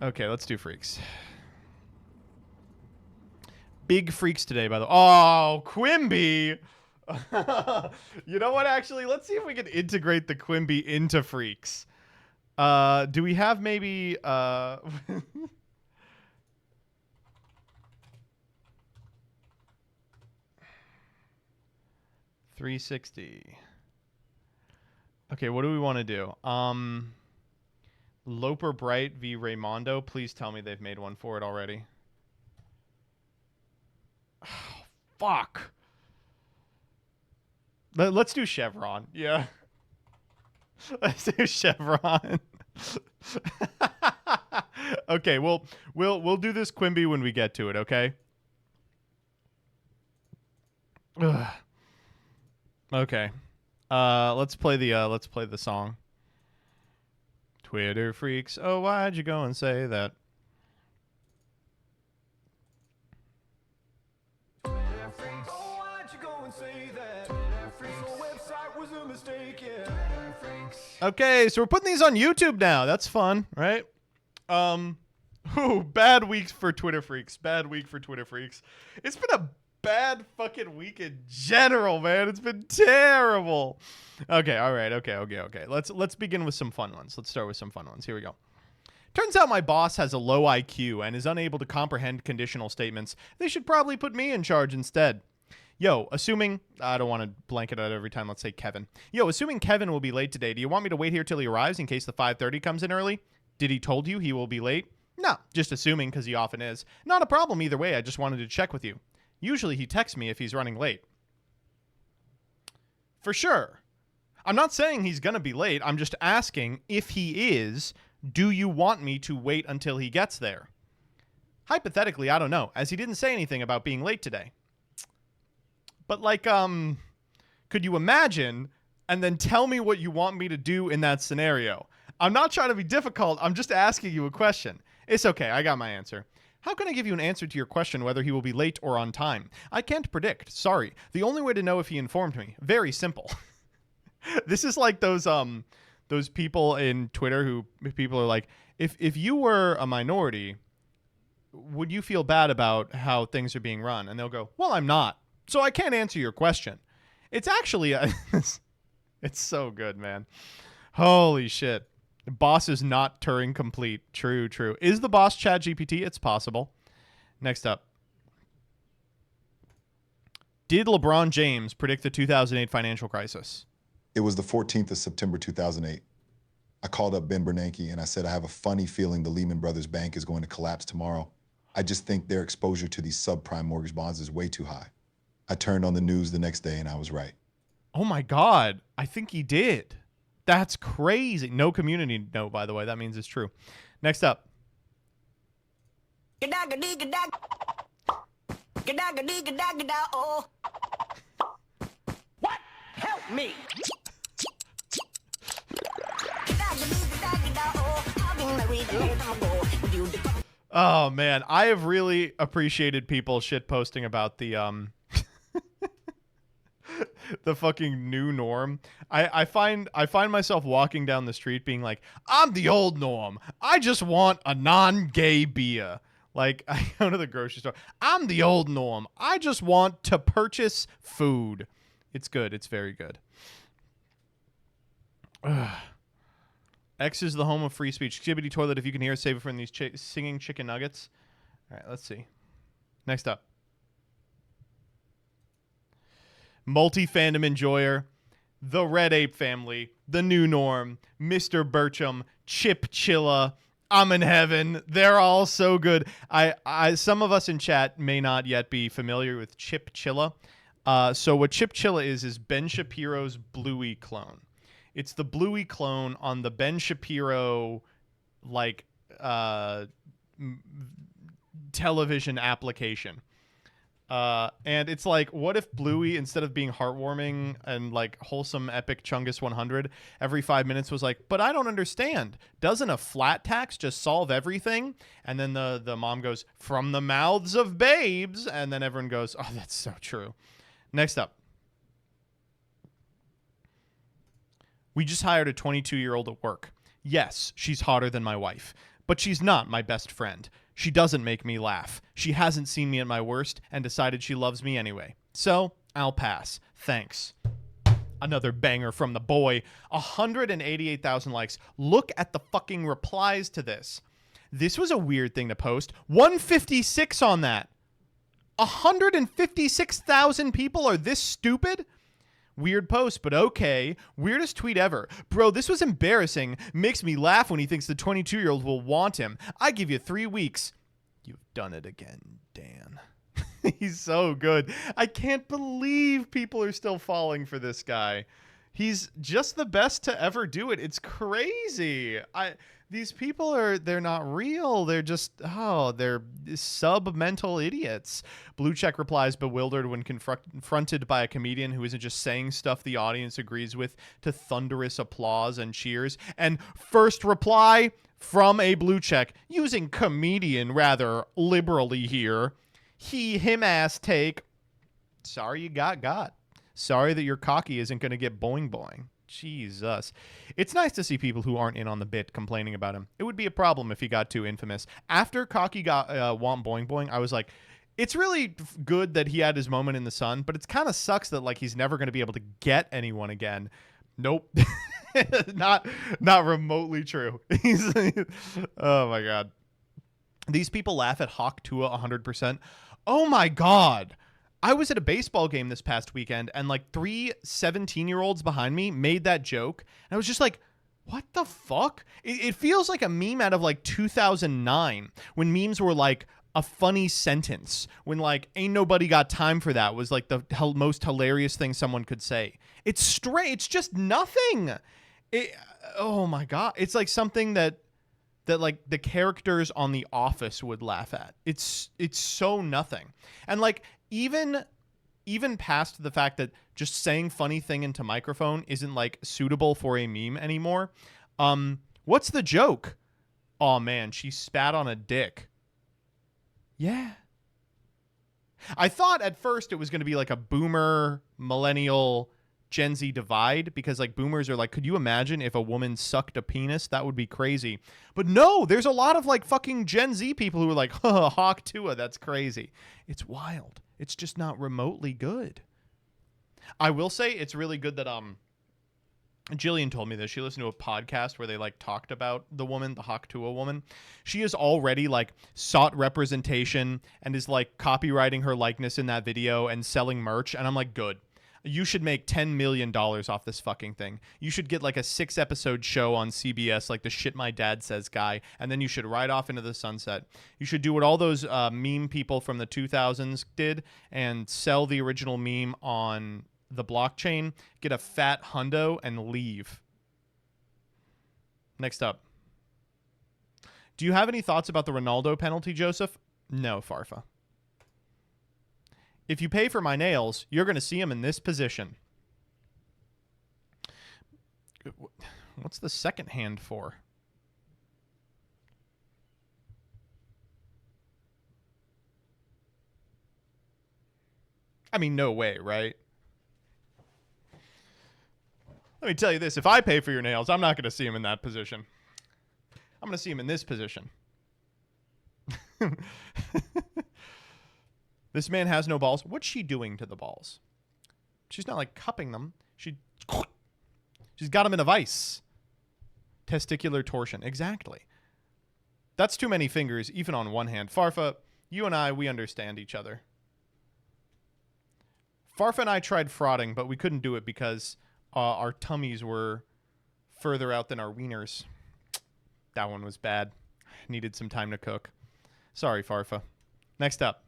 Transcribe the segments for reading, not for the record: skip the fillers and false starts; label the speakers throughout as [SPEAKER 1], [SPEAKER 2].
[SPEAKER 1] Okay, let's do Freax. Big Freax today, by the way. Oh, Quimby. You know what, actually? Let's see if we can integrate the Quimby into Freax. Do we have maybe... 360. Okay, what do we want to do? Loper Bright v. Raymondo. Please tell me they've made one for it already. Oh, fuck. Let's do Chevron. Yeah. Let's do Chevron. Okay, we'll do this Quimby when we get to it, okay? Ugh. Okay. Let's play the song. Twitter freaks. Oh, why'd you go and say that? Okay, so we're putting these on YouTube now. That's fun, right? Bad weeks for Twitter freaks. Bad week for Twitter freaks. It's been a bad fucking week in general, man. It's been terrible. Okay, all right. Okay. Let's begin with some fun ones. Let's start with some fun ones. Here we go. Turns out my boss has a low IQ and is unable to comprehend conditional statements. They should probably put me in charge instead. Yo, assuming... I don't want to blanket out every time. Let's say Kevin. Yo, assuming Kevin will be late today, do you want me to wait here till he arrives in case the 5:30 comes in early? Did he told you he will be late? No, just assuming because he often is. Not a problem either way. I just wanted to check with you. Usually he texts me if he's running late. For sure. I'm not saying he's going to be late. I'm just asking if he is, do you want me to wait until he gets there? Hypothetically, I don't know, as he didn't say anything about being late today. But like, could you imagine and then tell me what you want me to do in that scenario? I'm not trying to be difficult. I'm just asking you a question. It's okay. I got my answer. How can I give you an answer to your question whether he will be late or on time? I can't predict. Sorry. The only way to know if he informed me. Very simple. This is like those people in Twitter who people are like, if you were a minority, would you feel bad about how things are being run? And they'll go, well, I'm not. So I can't answer your question. It's actually, it's so good, man. Holy shit. The boss is not Turing complete. True. Is the boss ChatGPT? It's possible. Next up. Did LeBron James predict the 2008 financial crisis?
[SPEAKER 2] It was the 14th of September, 2008. I called up Ben Bernanke and I said, I have a funny feeling the Lehman Brothers Bank is going to collapse tomorrow. I just think their exposure to these subprime mortgage bonds is way too high. I turned on the news the next day and I was right.
[SPEAKER 1] Oh my God. I think he did. That's crazy. No community note, by the way. That means it's true. Next up.
[SPEAKER 3] What? Help me.
[SPEAKER 1] Oh man, I have really appreciated people shit posting about the the fucking new norm. I find myself walking down the street being like, I'm the old norm. I just want a non-gay beer. Like, I go to the grocery store. I'm the old norm. I just want to purchase food. It's good. It's very good. Ugh. X is the home of free speech. Skibbity toilet, if you can hear, save it from these singing chicken nuggets. All right, let's see. Next up. Multi-fandom enjoyer, the Red Ape family, the new norm, Mr. Burcham, Chip Chilla, I'm in heaven. They're all so good. Some of us in chat may not yet be familiar with Chip Chilla. So what Chip Chilla is Ben Shapiro's Bluey clone. It's the Bluey clone on the Ben Shapiro, like, television application. And it's like, what if Bluey, instead of being heartwarming and like wholesome epic Chungus 100, every 5 minutes was like, but I don't understand. Doesn't a flat tax just solve everything? And then the mom goes, from the mouths of babes. And then everyone goes, oh, that's so true. Next up. We just hired a 22-year-old at work. Yes, she's hotter than my wife. But she's not my best friend. She doesn't make me laugh. She hasn't seen me at my worst and decided she loves me anyway. So, I'll pass. Thanks. Another banger from the boy. 188,000 likes. Look at the fucking replies to this. This was a weird thing to post. 156 on that. 156,000 people are this stupid? Weird post, but okay. Weirdest tweet ever. Bro, this was embarrassing. Makes me laugh when he thinks the 22-year-old will want him. I give you 3 weeks. You've done it again, Dan. He's so good. I can't believe people are still falling for this guy. He's just the best to ever do it. It's crazy. These people they're not real. They're just, they're sub-mental idiots. Blue Check replies bewildered when confronted by a comedian who isn't just saying stuff the audience agrees with to thunderous applause and cheers. And first reply from a Blue Check, using comedian rather liberally here. Him ass take. Sorry you got. Sorry that your cocky isn't going to get boing boing. Jesus. It's nice to see people who aren't in on the bit complaining about him. It would be a problem if he got too infamous. After cocky got want boing boing, I was like, it's really good that he had his moment in the sun, but it kind of sucks that like he's never going to be able to get anyone again. Nope. not remotely true. Oh my God. These people laugh at Hawk Tua 100%. Oh my God. I was at a baseball game this past weekend and like 3 17-year-olds behind me made that joke. And I was just like, what the fuck? It feels like a meme out of like 2009 when memes were like a funny sentence, when like ain't nobody got time for that was like the most hilarious thing someone could say. It's straight. It's just nothing. Oh my God. It's like something that like the characters on The Office would laugh at. It's so nothing. And like even past the fact that just saying funny thing into microphone isn't like suitable for a meme anymore. What's the joke? Oh man, she spat on a dick. Yeah. I thought at first it was going to be like a boomer, millennial, Gen Z divide, because like boomers are like, could you imagine if a woman sucked a penis? That would be crazy. But no, there's a lot of like fucking Gen Z people who are like, Hawk Tua, that's crazy. It's wild. It's just not remotely good. I will say it's really good that Jillian told me this. She listened to a podcast where they like talked about the woman, the Hawk Tua woman. She has already like sought representation and is like copywriting her likeness in that video and selling merch. And I'm like, good. You should make $10 million off this fucking thing. You should get like a 6-episode show on CBS, like the Shit My Dad Says guy, and then you should ride off into the sunset. You should do what all those meme people from the 2000s did and sell the original meme on the blockchain, get a fat hundo, and leave. Next up. Do you have any thoughts about the Ronaldo penalty, Joseph? No, Farfa. If you pay for my nails, you're going to see him in this position. What's the second hand for? I mean, no way, right? Let me tell you this. If I pay for your nails, I'm not going to see him in that position. I'm going to see him in this position. This man has no balls. What's she doing to the balls? She's not like cupping them. She's got them in a vice. Testicular torsion. Exactly. That's too many fingers, even on one hand. Farfa, you and I, we understand each other. Farfa and I tried frauding, but we couldn't do it because our tummies were further out than our wieners. That one was bad. Needed some time to cook. Sorry, Farfa. Next up.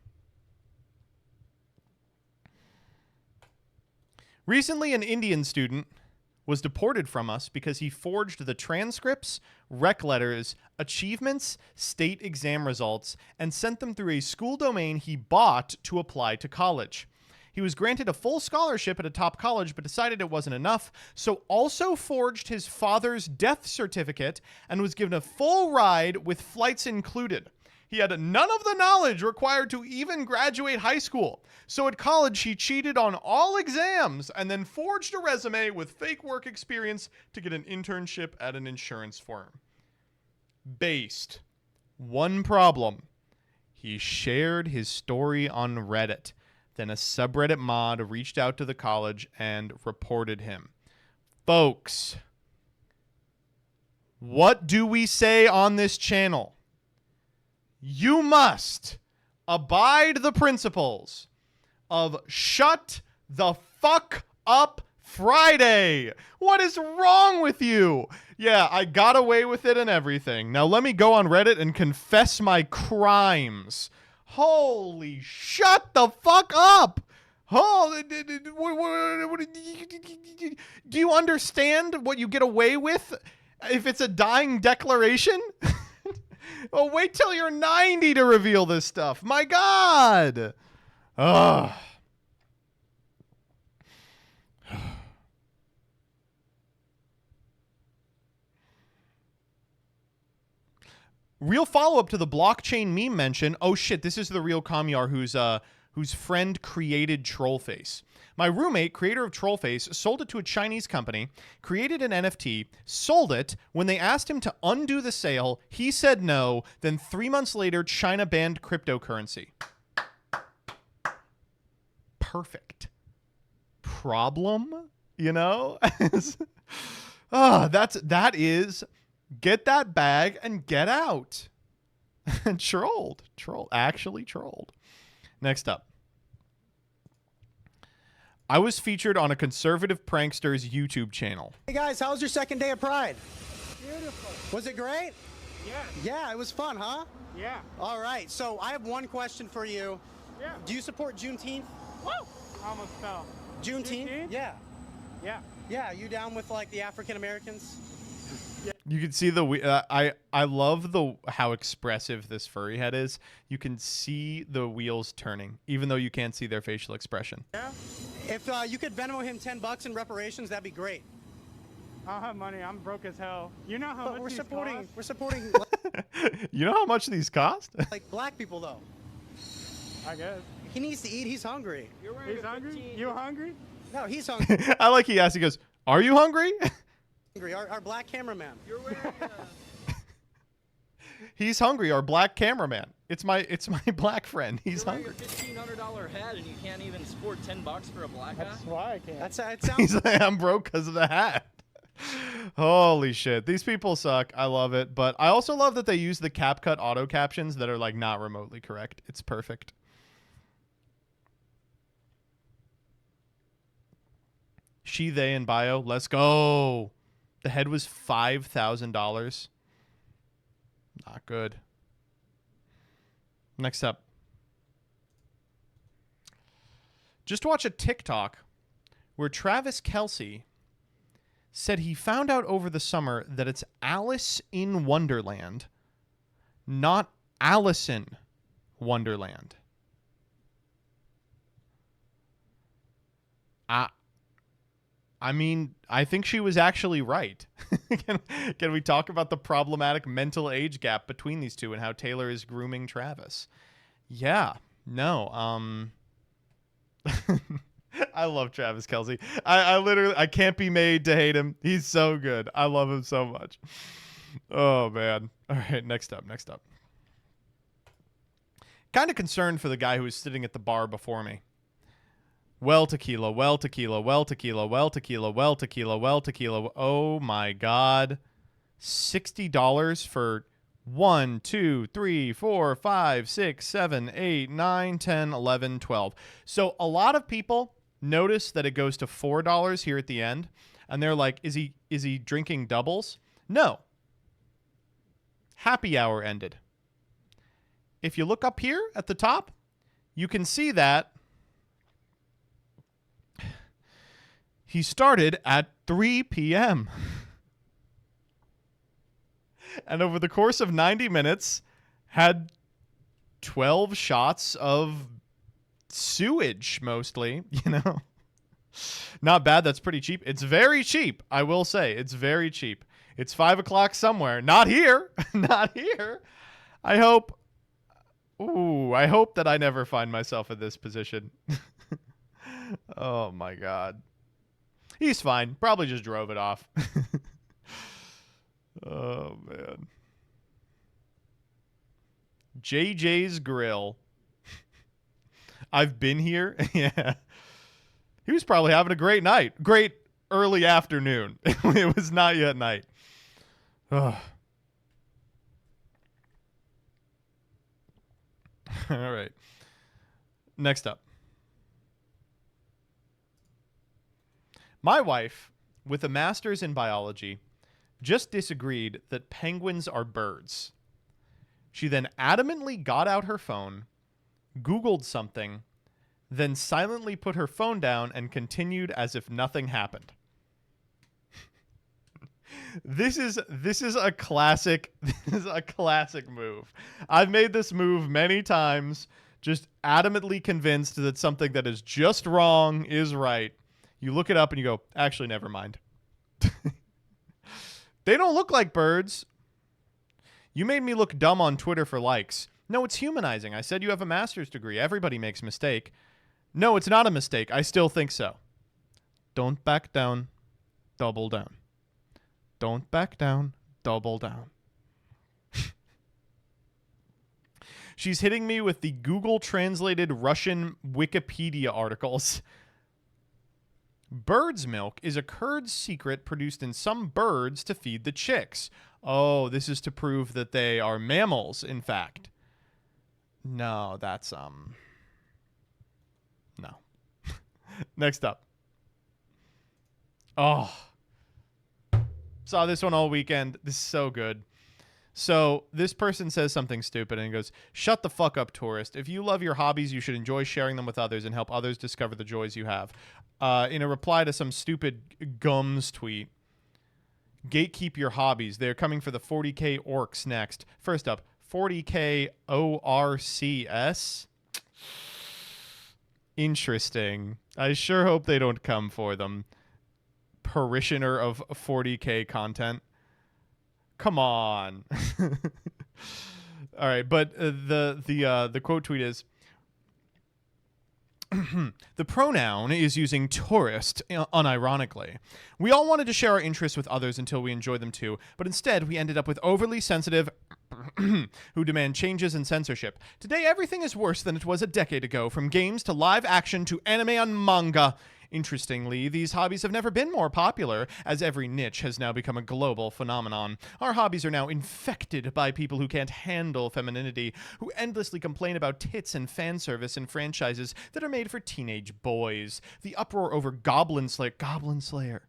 [SPEAKER 1] Recently, an Indian student was deported from us because he forged the transcripts, rec letters, achievements, state exam results, and sent them through a school domain he bought to apply to college. He was granted a full scholarship at a top college, but decided it wasn't enough, so also forged his father's death certificate and was given a full ride with flights included. He had none of the knowledge required to even graduate high school. So at college, he cheated on all exams and then forged a resume with fake work experience to get an internship at an insurance firm. Based. One problem. He shared his story on Reddit. Then a subreddit mod reached out to the college and reported him. Folks, what do we say on this channel? You must abide the principles of shut the fuck up Friday. What is wrong with you? Yeah, I got away with it and everything. Now let me go on Reddit and confess my crimes. Holy, shut the fuck up. Oh, do you understand what you get away with if it's a dying declaration? Well, wait till you're 90 to reveal this stuff. My God. Ugh. Real follow-up to the blockchain meme mention. Oh shit, this is the real Kamyar whose friend created Trollface. My roommate, creator of Trollface, sold it to a Chinese company, created an NFT, sold it. When they asked him to undo the sale, he said no. Then 3 months later, China banned cryptocurrency. Perfect. Problem, you know? That is get that bag and get out. Trolled. Actually trolled. Next up. I was featured on a conservative prankster's YouTube channel.
[SPEAKER 3] Hey guys, how was your second day of Pride?
[SPEAKER 4] Beautiful.
[SPEAKER 3] Was it great?
[SPEAKER 4] Yeah.
[SPEAKER 3] Yeah, it was fun, huh?
[SPEAKER 4] Yeah.
[SPEAKER 3] All right, so I have one question for you.
[SPEAKER 4] Yeah.
[SPEAKER 3] Do you support Juneteenth?
[SPEAKER 4] Woo! Almost fell.
[SPEAKER 3] Juneteenth? Yeah.
[SPEAKER 4] Yeah.
[SPEAKER 3] Yeah, you down with like the African Americans?
[SPEAKER 1] You can see the I love how expressive this furry head is. You can see the wheels turning, even though you can't see their facial expression.
[SPEAKER 4] Yeah.
[SPEAKER 3] If you could Venmo him $10 in reparations, that'd be great.
[SPEAKER 4] I don't have money. I'm broke as hell. You know how
[SPEAKER 3] But
[SPEAKER 4] much
[SPEAKER 3] we're
[SPEAKER 4] these
[SPEAKER 3] supporting
[SPEAKER 4] cost?
[SPEAKER 3] we're supporting
[SPEAKER 1] You know how much these cost?
[SPEAKER 3] like black people though.
[SPEAKER 4] I guess.
[SPEAKER 3] He needs to eat. He's hungry.
[SPEAKER 4] He's hungry? You hungry?
[SPEAKER 3] No, he's hungry.
[SPEAKER 1] I like he asked. He goes, "Are you hungry?"
[SPEAKER 3] Our black cameraman.
[SPEAKER 5] You're wearing
[SPEAKER 1] He's hungry. Our black cameraman. It's my black friend. He's
[SPEAKER 5] you're wearing
[SPEAKER 1] hungry.
[SPEAKER 5] your $1,500 hat and you can't even sport $10 for a black guy?
[SPEAKER 4] That's why I can't.
[SPEAKER 3] That's it sounds
[SPEAKER 1] He's like, I'm broke because of the hat. Holy shit. These people suck. I love it. But I also love that they use the CapCut auto captions that are like not remotely correct. It's perfect. She, they, and bio. Let's go. The head was $5,000. Not good. Next up. Just watch a TikTok where Travis Kelce said he found out over the summer that it's Alice in Wonderland, not Allison Wonderland. I mean, I think she was actually right. Can we talk about the problematic mental age gap between these two and how Taylor is grooming Travis? Yeah. No. I love Travis Kelce. I literally, I can't be made to hate him. He's so good. I love him so much. Oh, man. All right, next up. Kind of concerned for the guy who was sitting at the bar before me. Well, tequila. Oh, my God. $60 for 1, 2, 3, 4, 5, 6, 7, 8, 9, 10, 11, 12. So a lot of people notice that it goes to $4 here at the end, and they're like, is he drinking doubles? No. Happy hour ended. If you look up here at the top, you can see that he started at 3 p.m. and over the course of 90 minutes had 12 shots of sewage, mostly, you know. Not bad. That's pretty cheap. It's very cheap. I will say it's very cheap. It's 5 o'clock somewhere. Not here. Not here. I hope that I never find myself in this position. Oh my God. He's fine. Probably just drove it off. Oh, man. JJ's Grill. I've been here. Yeah. He was probably having a great night. Great early afternoon. It was not yet night. Ugh. All right. Next up. My wife, with a master's in biology, just disagreed that penguins are birds. She then adamantly got out her phone, Googled something, then silently put her phone down and continued as if nothing happened. This is a classic move. I've made this move many times, just adamantly convinced that something that is just wrong is right. You look it up and you go, actually, never mind. They don't look like birds. You made me look dumb on Twitter for likes. No, it's humanizing. I said you have a master's degree. Everybody makes a mistake. No, it's not a mistake. I still think so. Don't back down. Double down. Don't back down. Double down. She's hitting me with the Google translated Russian Wikipedia articles. Bird's milk is a curd's secret produced in some birds to feed the chicks. Oh, this is to prove that they are mammals, in fact. No, that's, no. Next up. Oh. Saw this one all weekend. This is so good. So this person says something stupid and goes, "Shut the fuck up, tourist. If you love your hobbies, you should enjoy sharing them with others and help others discover the joys you have." In a reply to some stupid Gums tweet, "Gatekeep your hobbies. They're coming for the 40K orcs next. First up, 40K ORCS? Interesting. I sure hope they don't come for them. Parishioner of 40K content. Come on." All right, but the quote tweet is, "The pronoun is using tourist unironically. We all wanted to share our interests with others until we enjoy them too, but instead we ended up with overly sensitive who demand changes and censorship. Today everything is worse than it was a decade ago, from games to live action to anime and manga. Interestingly, these hobbies have never been more popular, as every niche has now become a global phenomenon. Our hobbies are now infected by people who can't handle femininity, who endlessly complain about tits and fan service in franchises that are made for teenage boys. The uproar over Goblin Slayer.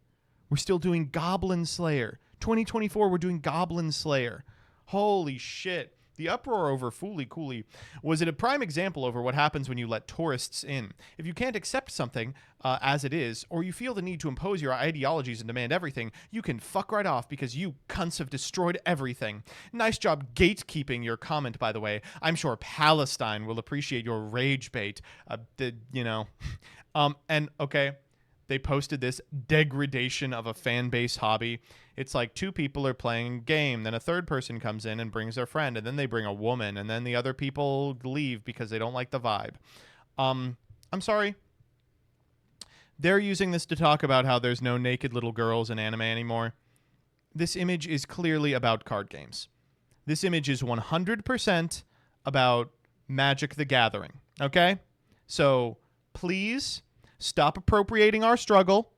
[SPEAKER 1] We're still doing Goblin Slayer. 2024, we're doing Goblin Slayer. Holy shit. The uproar over Fooly Cooly was a prime example over what happens when you let tourists in. If you can't accept something as it is, or you feel the need to impose your ideologies and demand everything, you can fuck right off because you cunts have destroyed everything. Nice job gatekeeping your comment, by the way. I'm sure Palestine will appreciate your rage bait. And okay, they posted this degradation of a fan base hobby. It's like two people are playing a game, then a third person comes in and brings their friend, and then they bring a woman, and then the other people leave because they don't like the vibe. I'm sorry. They're using this to talk about how there's no naked little girls in anime anymore. This image is clearly about card games. This image is 100% about Magic the Gathering, okay? So please stop appropriating our struggle.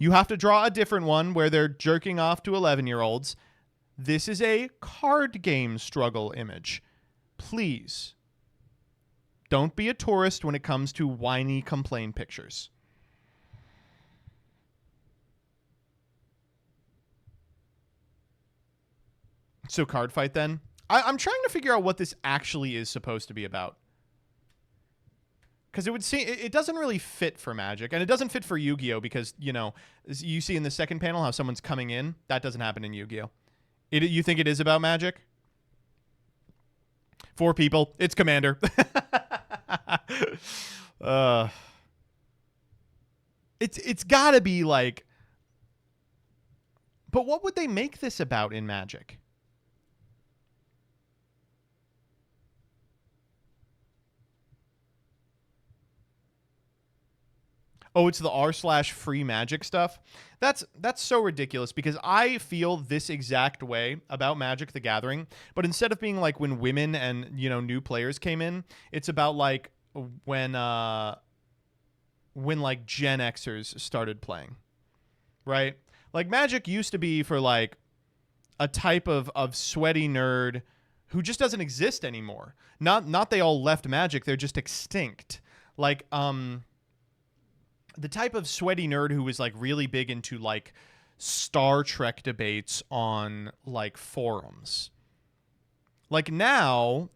[SPEAKER 1] You have to draw a different one where they're jerking off to 11-year-olds. This is a card game struggle image. Please don't be a tourist when it comes to whiny complain pictures. So card fight then? I'm trying to figure out what this actually is supposed to be about. Because it would seem it doesn't really fit for Magic, and it doesn't fit for Yu-Gi-Oh! Because, you know, you see in the second panel how someone's coming in. That doesn't happen in Yu-Gi-Oh! You think it is about Magic? 4 people. It's Commander. It's got to be like... But what would they make this about in Magic? Oh, it's the r/free magic stuff. That's so ridiculous because I feel this exact way about Magic the Gathering, but instead of being like when women and, you know, new players came in, it's about like when like Gen Xers started playing. Right? Like Magic used to be for like a type of sweaty nerd who just doesn't exist anymore. Not they all left Magic, they're just extinct. Like the type of sweaty nerd who was like really big into like Star Trek debates on like forums. Like now,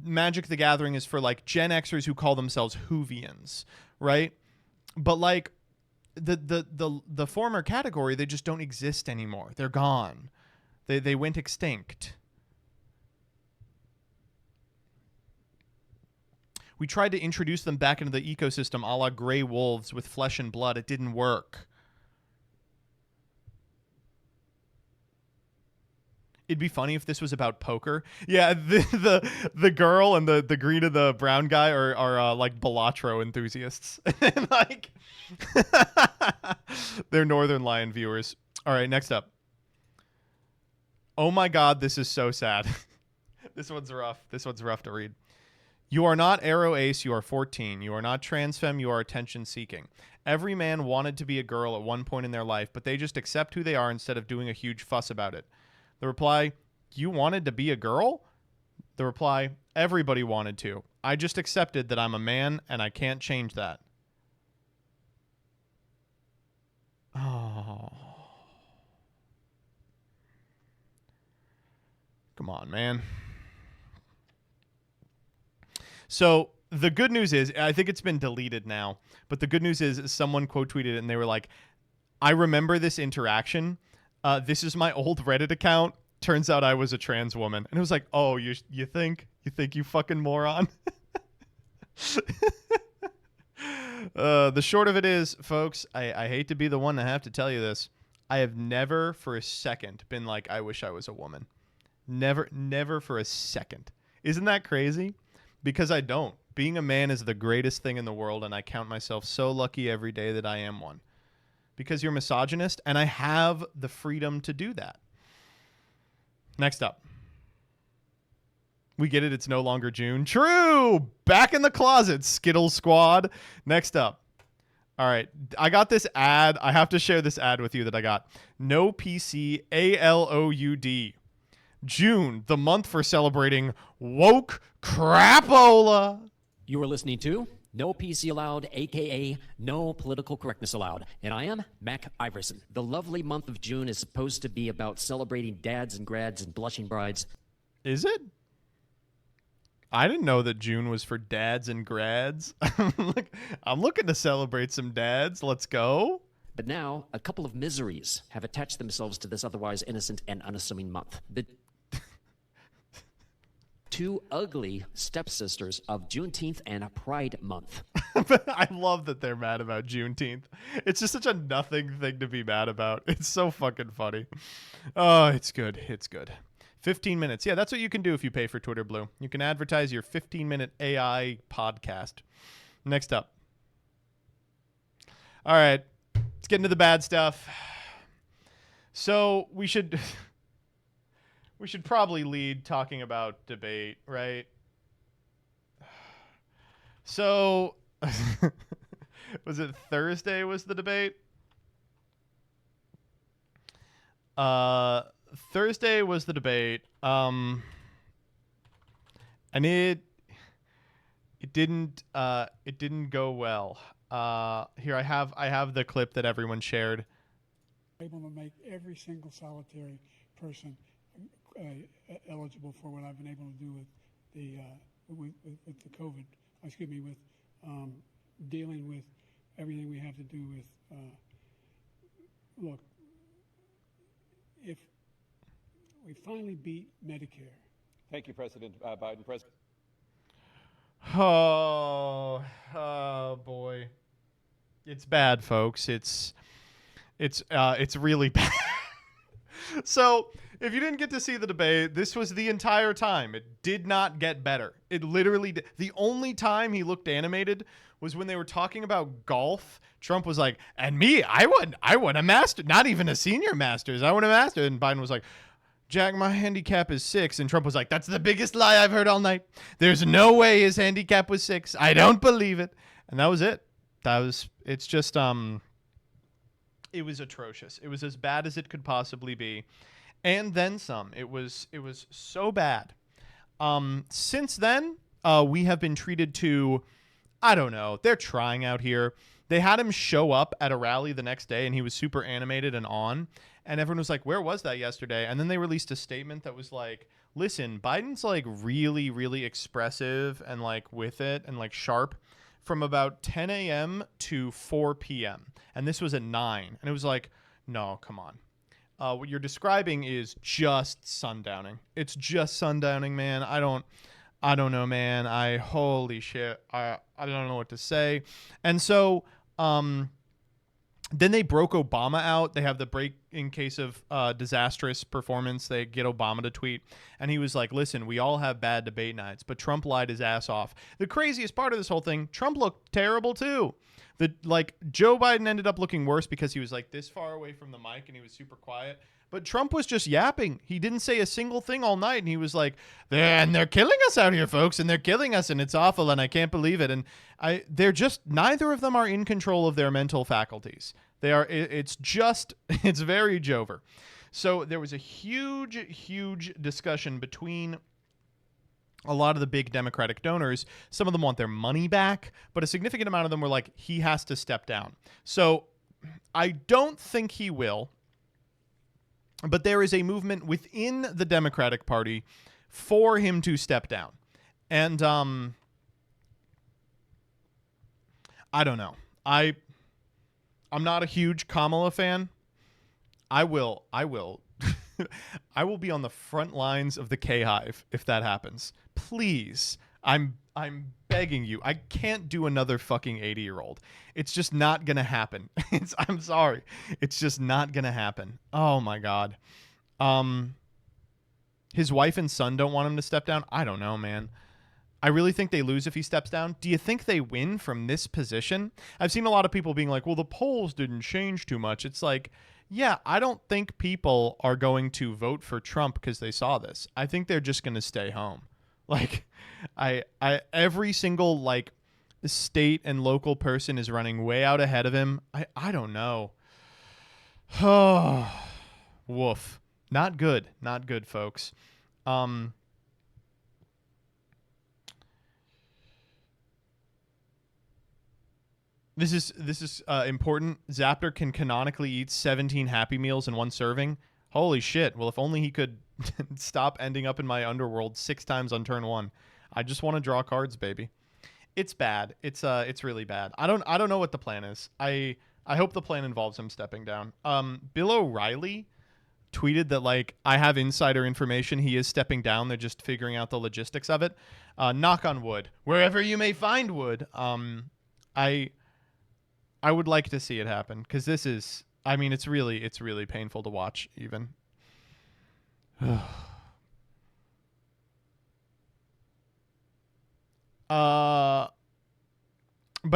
[SPEAKER 1] Magic the Gathering is for like Gen Xers who call themselves Whovians, right? But like the former category, they just don't exist anymore. They're gone. They went extinct. We tried to introduce them back into the ecosystem a la Grey Wolves with flesh and blood. It didn't work. It'd be funny if this was about poker. Yeah, the girl and the green and the brown guy are like Balatro enthusiasts. And like they're Northern Lion viewers. All right, next up. Oh my God, this is so sad. This one's rough. This one's rough to read. You are not Arrow Ace, you are 14. You are not trans femme, you are attention seeking. Every man wanted to be a girl at one point in their life, but they just accept who they are instead of doing a huge fuss about it. The reply, you wanted to be a girl? The reply, everybody wanted to. I just accepted that I'm a man and I can't change that. Oh. Come on, man. So the good news is, I think it's been deleted now, but the good news is someone quote tweeted it and they were like, I remember this interaction. This is my old Reddit account. Turns out I was a trans woman. And it was like, oh, you think you fucking moron? The short of it is, folks, I hate to be the one to have to tell you this. I have never for a second been like, I wish I was a woman. Never for a second. Isn't that crazy? Because I don't. Being a man is the greatest thing in the world, and I count myself so lucky every day that I am one. Because you're misogynist, and I have the freedom to do that. Next up. We get it. It's no longer June. True. Back in the closet, Skittles Squad. Next up. All right. I got this ad. I have to share this ad with you that I got. No PC ALOUD. June, the month for celebrating woke crapola.
[SPEAKER 6] You are listening to No PC Allowed, aka No Political Correctness Allowed. And I am Mac Iverson. The lovely month of June is supposed to be about celebrating dads and grads and blushing brides.
[SPEAKER 1] Is it? I didn't know that June was for dads and grads. I'm looking to celebrate some dads. Let's go.
[SPEAKER 6] But now, a couple of miseries have attached themselves to this otherwise innocent and unassuming month. The two ugly stepsisters of Juneteenth and Pride Month.
[SPEAKER 1] I love that they're mad about Juneteenth. It's just such a nothing thing to be mad about. It's so fucking funny. Oh, it's good. It's good. 15 minutes. Yeah, that's what you can do if you pay for Twitter Blue. You can advertise your 15-minute AI podcast. Next up. All right. Let's get into the bad stuff. So we should probably lead talking about debate, right? So was it Thursday was the debate? Thursday was the debate. And it didn't go well. Here I have the clip that everyone shared.
[SPEAKER 7] Able to make every single solitary person eligible for what I've been able to do with the with the COVID. Excuse me, with dealing with everything we have to do with. Look, if we finally beat Medicare.
[SPEAKER 8] Thank you, President Biden.
[SPEAKER 1] Oh boy, it's bad, folks. It's really bad. So If you didn't get to see the debate, this was the entire time. It did not get better. It literally did. The only time he looked animated was when they were talking about golf. Trump was like, and me, I won a master, not even a senior masters. I won a master. And Biden was like, Jack, my handicap is 6. And Trump was like, that's the biggest lie I've heard all night. There's no way his handicap was 6. I don't believe it. And that was it. It's just, it was atrocious. It was as bad as it could possibly be. And then some. It was so bad. Since then, we have been treated to, I don't know, they're trying out here. They had him show up at a rally the next day, and he was super animated and on. And everyone was like, where was that yesterday? And then they released a statement that was like, listen, Biden's like really, really expressive and like with it and like sharp from about 10 a.m. to 4 p.m. And this was at 9. And it was like, no, come on. What you're describing is just sundowning. It's just sundowning, man. I don't know, man. Holy shit. I don't know what to say. And so, then they broke Obama out. They have the break in case of disastrous performance. They get Obama to tweet. And he was like, listen, we all have bad debate nights, but Trump lied his ass off. The craziest part of this whole thing, Trump looked terrible too. Joe Biden ended up looking worse because he was like this far away from the mic and he was super quiet. But Trump was just yapping. He didn't say a single thing all night. And he was like, they're killing us out here, folks. And they're killing us. And it's awful. And I can't believe it. And they're just, neither of them are in control of their mental faculties. It's very Jover. So there was a huge, huge discussion between a lot of the big Democratic donors. Some of them want their money back, but a significant amount of them were like, he has to step down. So I don't think he will. But there is a movement within the Democratic Party for him to step down. And I don't know. I'm not a huge Kamala fan. I will I will be on the front lines of the K-Hive if that happens. Please. I'm begging you. I can't do another fucking 80-year-old. It's just not going to happen. I'm sorry. It's just not going to happen. Oh my God. His wife and son don't want him to step down. I don't know, man. I really think they lose if he steps down. Do you think they win from this position? I've seen a lot of people being like, well, the polls didn't change too much. It's like, yeah, I don't think people are going to vote for Trump because they saw this. I think they're just going to stay home. Like, every single like state and local person is running way out ahead of him. I don't know. Oh, woof. Not good. Not good, folks. This is important. Zapter can canonically eat 17 Happy Meals in one serving. Holy shit. Well, if only he could stop ending up in my underworld 6 times on turn 1. I just want to draw cards, baby. It's bad. It's really bad. I don't know what the plan is. I hope the plan involves him stepping down. Bill O'Reilly tweeted that like I have insider information. He is stepping down. They're just figuring out the logistics of it. Knock on wood. Wherever you may find wood. I would like to see it happen because this is. I mean, it's really painful to watch even. But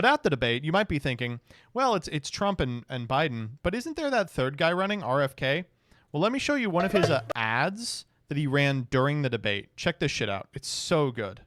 [SPEAKER 1] at the debate, you might be thinking, well, it's Trump and Biden, but isn't there that third guy running, RFK? Well, let me show you one of his ads that he ran during the debate. Check this shit out. It's so good.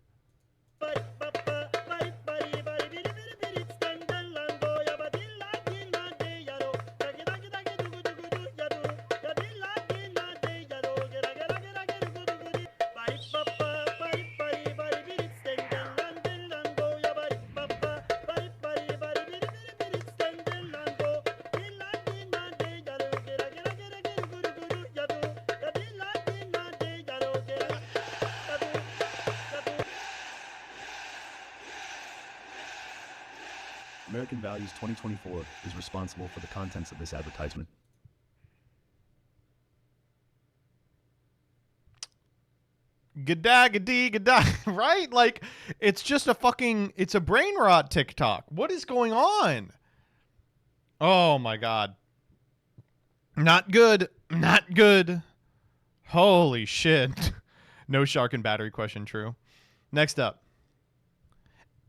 [SPEAKER 9] American Values 2024 is responsible for the contents of this advertisement.
[SPEAKER 1] Gadda, right? Like, it's just it's a brain rot TikTok. What is going on? Oh my God. Not good. Not good. Holy shit. No shark and battery question true. Next up.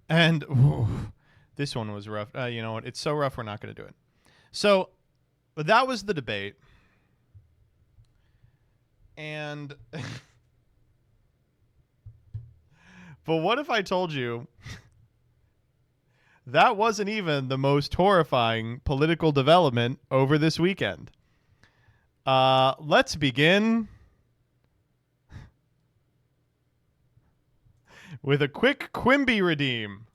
[SPEAKER 1] And this one was rough. You know what? It's so rough we're not going to do it. So that was the debate. And but what if I told you that wasn't even the most horrifying political development over this weekend? Let's begin with a quick Quimby redeem.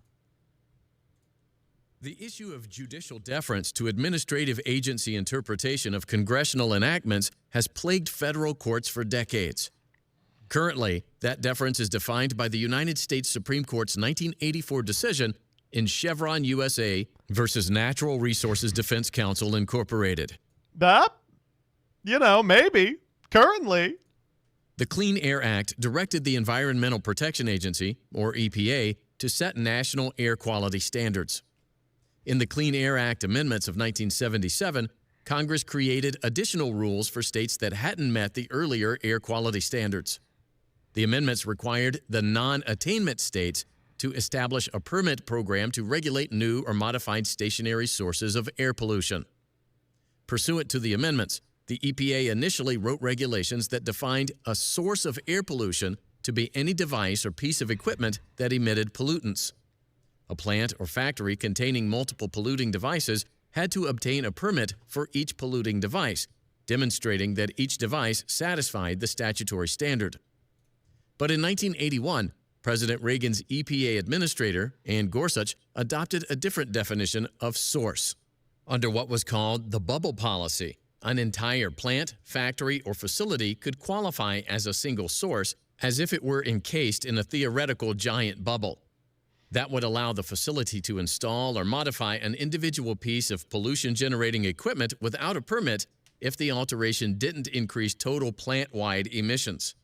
[SPEAKER 10] The issue of judicial deference to administrative agency interpretation of congressional enactments has plagued federal courts for decades. Currently, that deference is defined by the United States Supreme Court's 1984 decision in Chevron USA versus Natural Resources Defense Council, Incorporated.
[SPEAKER 1] You know, maybe. Currently.
[SPEAKER 10] The Clean Air Act directed the Environmental Protection Agency, or EPA, to set national air quality standards. In the Clean Air Act amendments of 1977, Congress created additional rules for states that hadn't met the earlier air quality standards. The amendments required the non-attainment states to establish a permit program to regulate new or modified stationary sources of air pollution. Pursuant to the amendments, the EPA initially wrote regulations that defined a source of air pollution to be any device or piece of equipment that emitted pollutants. A plant or factory containing multiple polluting devices had to obtain a permit for each polluting device, demonstrating that each device satisfied the statutory standard. But in 1981, President Reagan's EPA administrator, Ann Gorsuch, adopted a different definition of source. Under what was called the bubble policy, an entire plant, factory, or facility could qualify as a single source as if it were encased in a theoretical giant bubble. That would allow the facility to install or modify an individual piece of pollution-generating equipment without a permit if the alteration didn't increase total plant-wide emissions.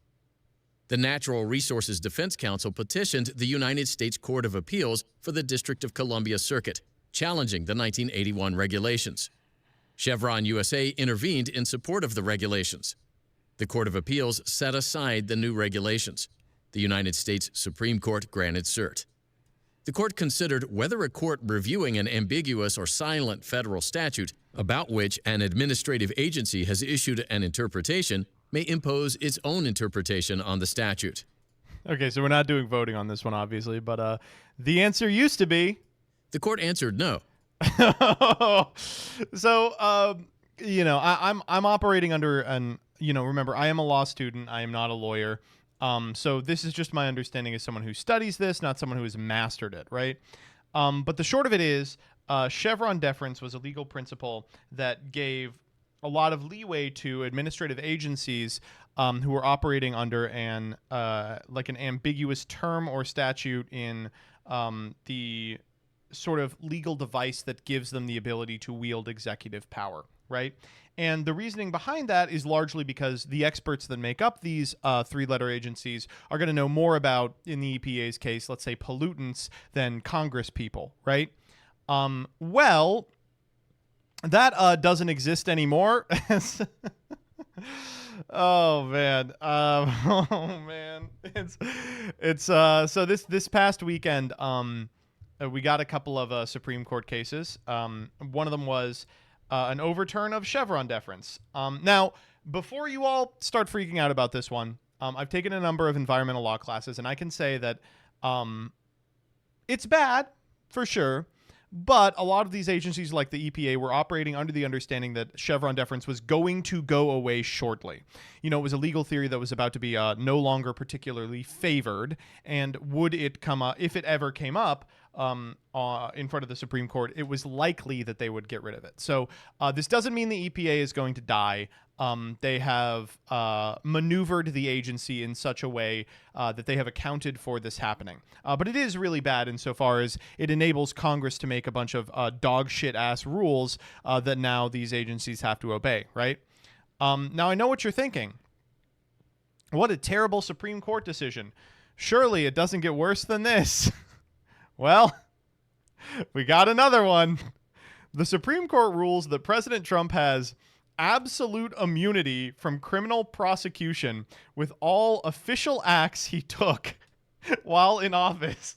[SPEAKER 10] The Natural Resources Defense Council petitioned the United States Court of Appeals for the District of Columbia Circuit, challenging the 1981 regulations. Chevron USA intervened in support of the regulations. The Court of Appeals set aside the new regulations. The United States Supreme Court granted cert. The court considered whether a court reviewing an ambiguous or silent federal statute about which an administrative agency has issued an interpretation may impose its own interpretation on the statute.
[SPEAKER 1] Okay, so we're not doing voting on this one, obviously, but the answer used to be...
[SPEAKER 10] The court answered no.
[SPEAKER 1] So, you know, I'm operating under an, you know, remember, I am a law student. I am not a lawyer. So this is just my understanding as someone who studies this, not someone who has mastered it, right? But the short of it is, Chevron deference was a legal principle that gave a lot of leeway to administrative agencies who were operating under an like an ambiguous term or statute in the sort of legal device that gives them the ability to wield executive power, right? And the reasoning behind that is largely because the experts that make up these three-letter agencies are going to know more about, in the EPA's case, let's say pollutants, than Congress people, right? Well, that doesn't exist anymore. Oh man. Oh man. It's so this past weekend, we got a couple of Supreme Court cases. One of them was an overturn of Chevron deference. Now, before you all start freaking out about this one, I've taken a number of environmental law classes, and I can say that it's bad, for sure, but a lot of these agencies like the EPA were operating under the understanding that Chevron deference was going to go away shortly. You know, it was a legal theory that was about to be no longer particularly favored, and would it come up, if it ever came up, in front of the Supreme Court, it was likely that they would get rid of it. So this doesn't mean the EPA is going to die. They have maneuvered the agency in such a way that they have accounted for this happening. But it is really bad insofar as it enables Congress to make a bunch of dog shit ass rules that now these agencies have to obey, right? Now I know what you're thinking. What a terrible Supreme Court decision. Surely it doesn't get worse than this. Well, we got another one. The Supreme Court rules that President Trump has absolute immunity from criminal prosecution with all official acts he took while in office.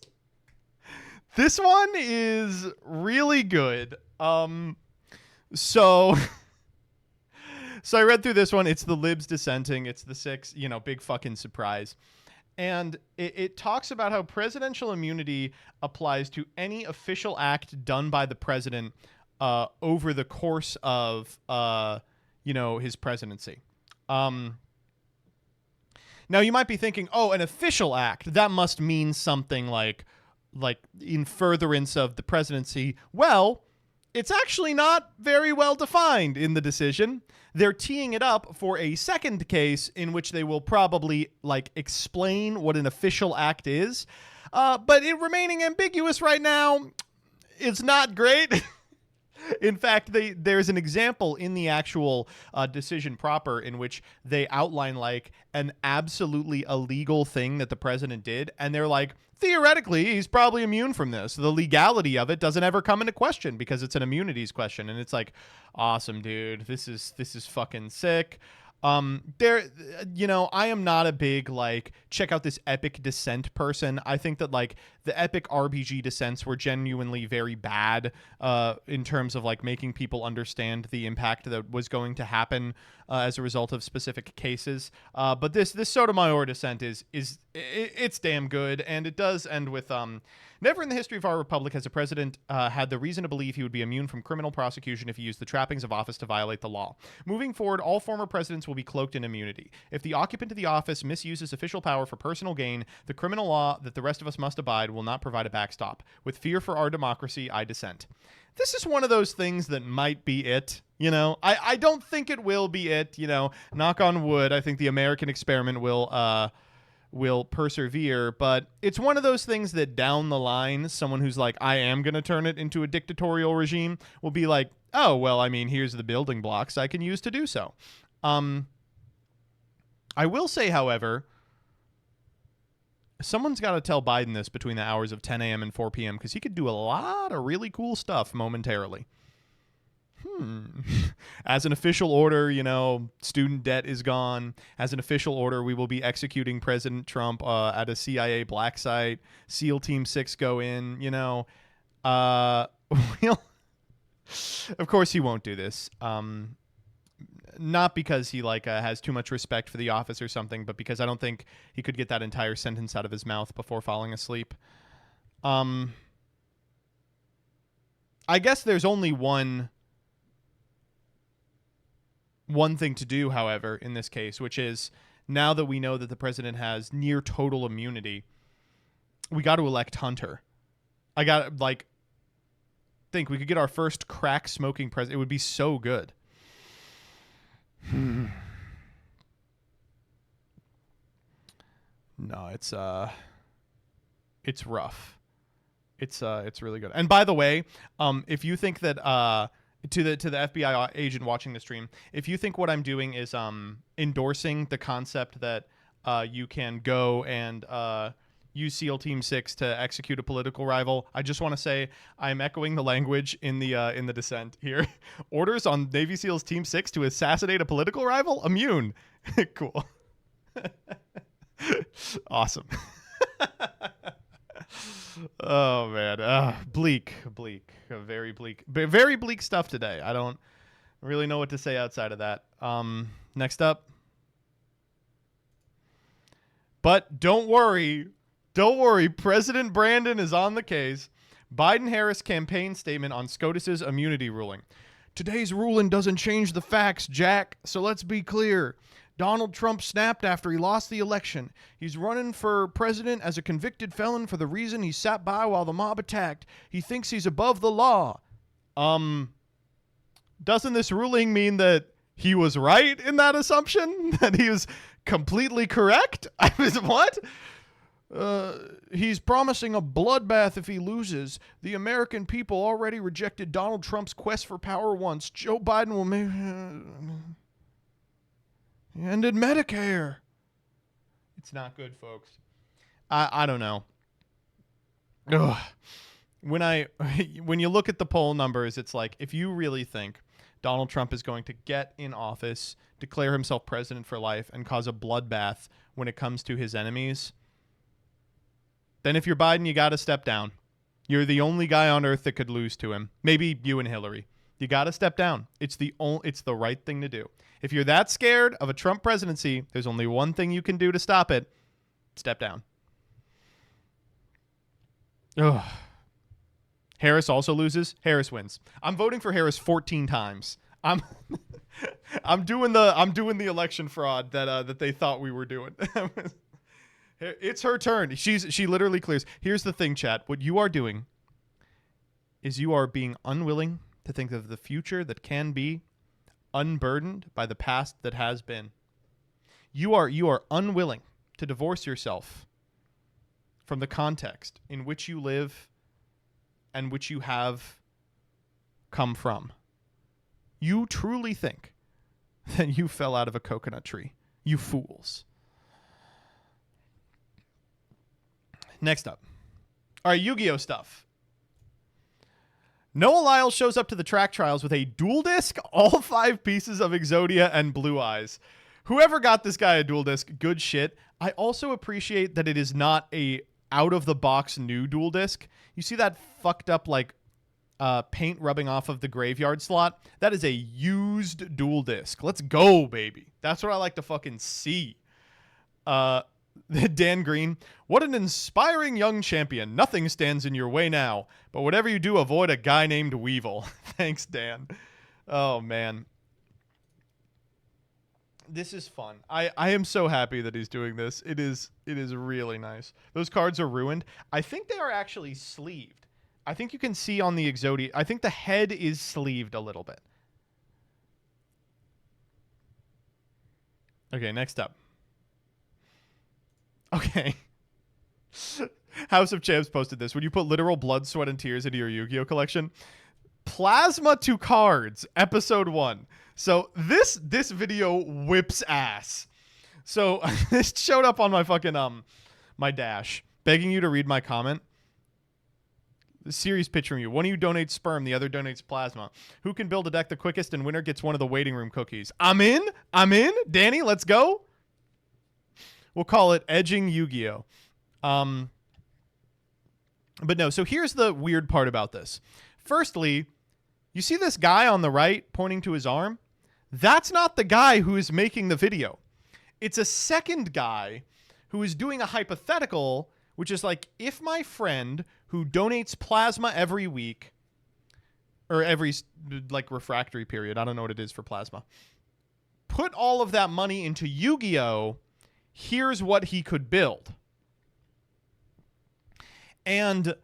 [SPEAKER 1] This one is really good. So I read through this one. It's the libs dissenting. It's the 6, big fucking surprise. And it talks about how presidential immunity applies to any official act done by the president over the course of, his presidency. Now, you might be thinking, oh, an official act, that must mean something like in furtherance of the presidency. Well, it's actually not very well defined in the decision. They're teeing it up for a second case in which they will probably explain what an official act is. But it remaining ambiguous right now, it's not great. In fact, there's an example in the actual decision proper in which they outline an absolutely illegal thing that the president did. And they're like, theoretically, he's probably immune from this. The legality of it doesn't ever come into question because it's an immunities question. And it's like, awesome, dude. This is fucking sick. I am not a big check out this epic dissent person. I think that the epic RPG dissents were genuinely very bad in terms of making people understand the impact that was going to happen as a result of specific cases. But this Sotomayor dissent it's damn good, and it does end with never in the history of our republic has a president had the reason to believe he would be immune from criminal prosecution if he used the trappings of office to violate the law. Moving forward, all former presidents will be cloaked in immunity. If the occupant of the office misuses official power for personal gain, the criminal law that the rest of us must abide will not provide a backstop. With fear for our democracy, I dissent. This is one of those things that might be it. I don't think it will be it. Knock on wood. I think the American experiment will persevere, but it's one of those things that down the line, someone who's like, I am going to turn it into a dictatorial regime will be like, oh, well, I mean, here's the building blocks I can use to do so. I will say, however, someone's got to tell Biden this between the hours of 10 a.m. and 4 p.m. because he could do a lot of really cool stuff momentarily. As an official order, student debt is gone. As an official order, we will be executing President Trump at a CIA black site. SEAL Team 6 go in, of course he won't do this. Not because he has too much respect for the office or something, but because I don't think he could get that entire sentence out of his mouth before falling asleep. I guess there's only one thing to do, however, in this case, which is now that we know that the president has near total immunity, we got to elect Hunter. I got think we could get our first crack smoking president. It would be so good. No, it's rough. It's really good. And by the way, if you think that to the FBI agent watching the stream, if you think what I'm doing is endorsing the concept that you can go and use SEAL Team 6 to execute a political rival, I just want to say I'm echoing the language in the dissent here. Orders on Navy SEALs Team 6 to assassinate a political rival? Immune. Cool. Awesome. Oh man, bleak, very bleak stuff today. I don't really know what to say outside of that. Next up, but don't worry, President Brandon is on the case. Biden-Harris campaign statement on SCOTUS's immunity ruling. Today's ruling doesn't change the facts, Jack. So let's be clear. Donald Trump snapped after he lost the election. He's running for president as a convicted felon for the reason he sat by while the mob attacked. He thinks he's above the law. Doesn't this ruling mean that he was right in that assumption? That he was completely correct? I mean, what? He's promising a bloodbath if he loses. The American people already rejected Donald Trump's quest for power once. Joe Biden will make... He ended Medicare. It's not good, folks. I don't know. Ugh. When you look at the poll numbers, it's like, if you really think Donald Trump is going to get in office, declare himself president for life, and cause a bloodbath when it comes to his enemies, then if you're Biden, you got to step down. You're the only guy on earth that could lose to him. Maybe you and Hillary. You got to step down. It's the right thing to do. If you're that scared of a Trump presidency, there's only one thing you can do to stop it. Step down. Ugh. Harris also loses. Harris wins. I'm voting for Harris 14 times. I'm doing the election fraud that they thought we were doing. It's her turn. She literally clears. Here's the thing, chat. What you are doing is you are being unwilling to think of the future that can be, unburdened by the past that has been. You are unwilling to divorce yourself from the context in which you live and which you have come from. You truly think that you fell out of a coconut tree. You fools. Next up. All right, Yu-Gi-Oh stuff. Noah Lyles shows up to the track trials with a dual disc, all 5 pieces of Exodia, and Blue Eyes. Whoever got this guy a dual disc, good shit. I also appreciate that it is not a out-of-the-box new dual disc. You see that fucked up, like, paint rubbing off of the graveyard slot? That is a used dual disc. Let's go, baby. That's what I like to fucking see. Dan Green, what an inspiring young champion. Nothing stands in your way now. But whatever you do, avoid a guy named Weevil. Thanks, Dan. Oh, man. This is fun. I am so happy that he's doing this. It is really nice. Those cards are ruined. I think they are actually sleeved. I think you can see on the Exodia. I think the head is sleeved a little bit. Okay, next up. Okay. House of Champs posted this. Would you put literal blood, sweat, and tears into your Yu-Gi-Oh collection? Plasma to Cards, episode 1. So this video whips ass. So this showed up on my fucking my dash, begging you to read my comment. The series pitch from you. One of you donates sperm, the other donates plasma. Who can build a deck the quickest, and winner gets one of the waiting room cookies. I'm in. Danny, let's go. We'll call it Edging Yu-Gi-Oh. But no, so here's the weird part about this. Firstly, you see this guy on the right pointing to his arm? That's not the guy who is making the video. It's a second guy who is doing a hypothetical, which is like, if my friend who donates plasma every week, or every, like, refractory period, I don't know what it is for plasma, put all of that money into Yu-Gi-Oh, here's what he could build. And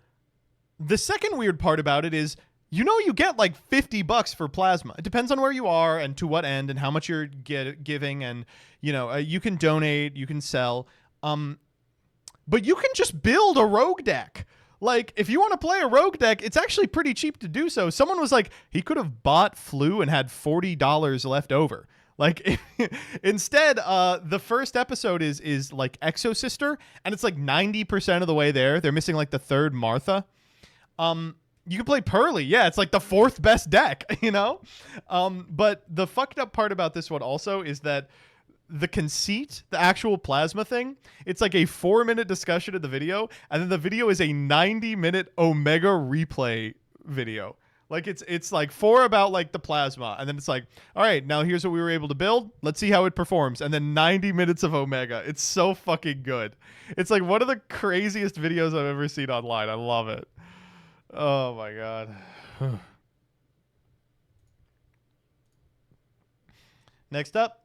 [SPEAKER 1] the second weird part about it is, you know, you get like $50 for plasma. It depends on where you are and to what end and how much you're giving. And, you know, you can donate, you can sell. But you can just build a rogue deck. Like, if you want to play a rogue deck, it's actually pretty cheap to do so. Someone was like, he could have bought Flu and had $40 left over. Like, instead, the first episode is like Exosister, and it's like 90% of the way there. They're missing like the third Martha. You can play Pearly. Yeah, it's like the 4th best deck, you know? But the fucked up part about this one also is that the conceit, the actual plasma thing, it's like a 4-minute discussion of the video, and then the video is a 90-minute Omega replay video. Like, it's like 4 about like the plasma, and then it's like, all right, now here's what we were able to build. Let's see how it performs. And then 90 minutes of Omega. It's so fucking good. It's like one of the craziest videos I've ever seen online. I love it. Oh my God. Next up.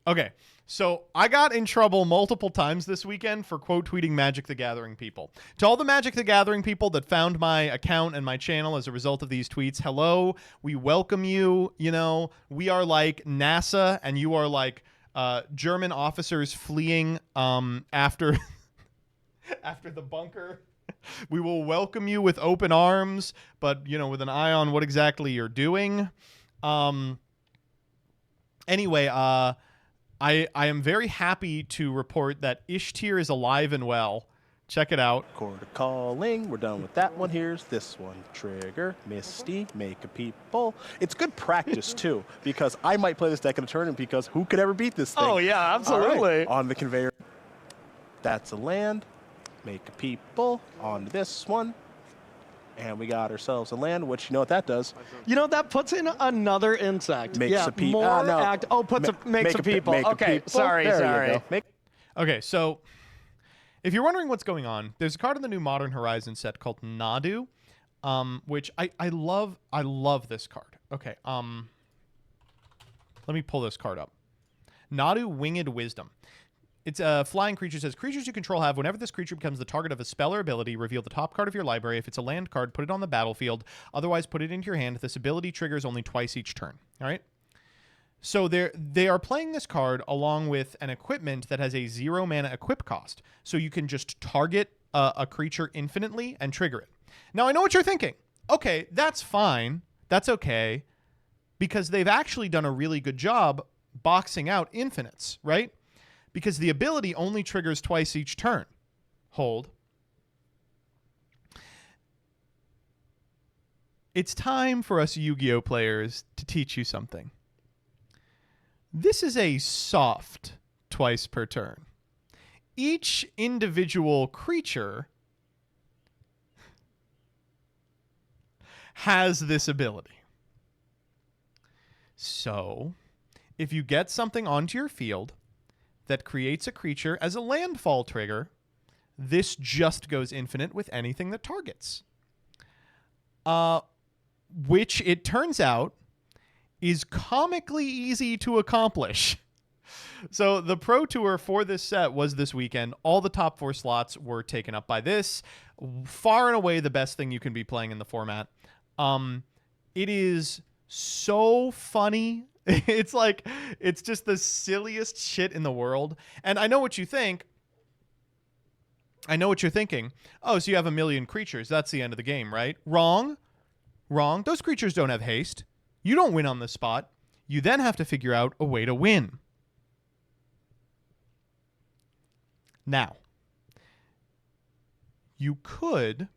[SPEAKER 1] Okay. So I got in trouble multiple times this weekend for quote tweeting Magic the Gathering people. To all the Magic the Gathering people that found my account and my channel as a result of these tweets, hello, we welcome you. You know, we are like NASA, and you are like German officers fleeing after after the bunker. We will welcome you with open arms, but, you know, with an eye on what exactly you're doing. Anyway, I am very happy to report that Ishtir is alive and well. Check it out.
[SPEAKER 11] Quarter calling. We're done with that one. Here's this one. Trigger, Misty, make a people. It's good practice, too, because I might play this deck in a tournament because who could ever beat this thing?
[SPEAKER 12] Oh, yeah, absolutely.
[SPEAKER 11] All right, on the conveyor. That's a land. Make a people. On to this one. And we got ourselves a land, which you know what that does?
[SPEAKER 12] You know, that puts in another insect.
[SPEAKER 11] Makes a people.
[SPEAKER 12] More
[SPEAKER 11] No.
[SPEAKER 12] makes a people. Okay, sorry.
[SPEAKER 1] Okay, so if you're wondering what's going on, there's a card in the new Modern Horizon set called Nadu, which I love. I love this card. Okay, let me pull this card up. Nadu, Winged Wisdom. It's a flying creature. Says creatures you control have, whenever this creature becomes the target of a spell or ability, reveal the top card of your library. If it's a land card, put it on the battlefield. Otherwise, put it into your hand. This ability triggers only twice each turn. All right. So they are playing this card along with an equipment that has a 0 mana equip cost. So you can just target a creature infinitely and trigger it. Now, I know what you're thinking. Okay, that's fine. That's okay. Because they've actually done a really good job boxing out infinites, right? Because the ability only triggers twice each turn. Hold. It's time for us Yu-Gi-Oh players to teach you something. This is a soft twice per turn. Each individual creature has this ability. So, if you get something onto your field that creates a creature as a landfall trigger, this just goes infinite with anything that targets. Which it turns out is comically easy to accomplish. So the Pro Tour for this set was this weekend. All the top 4 slots were taken up by this. Far and away the best thing you can be playing in the format. It is so funny. It's like, it's just the silliest shit in the world. And I know what you think. I know what you're thinking. Oh, so you have a million creatures. That's the end of the game, right? Wrong. Wrong. Those creatures don't have haste. You don't win on the spot. You then have to figure out a way to win. Now, you could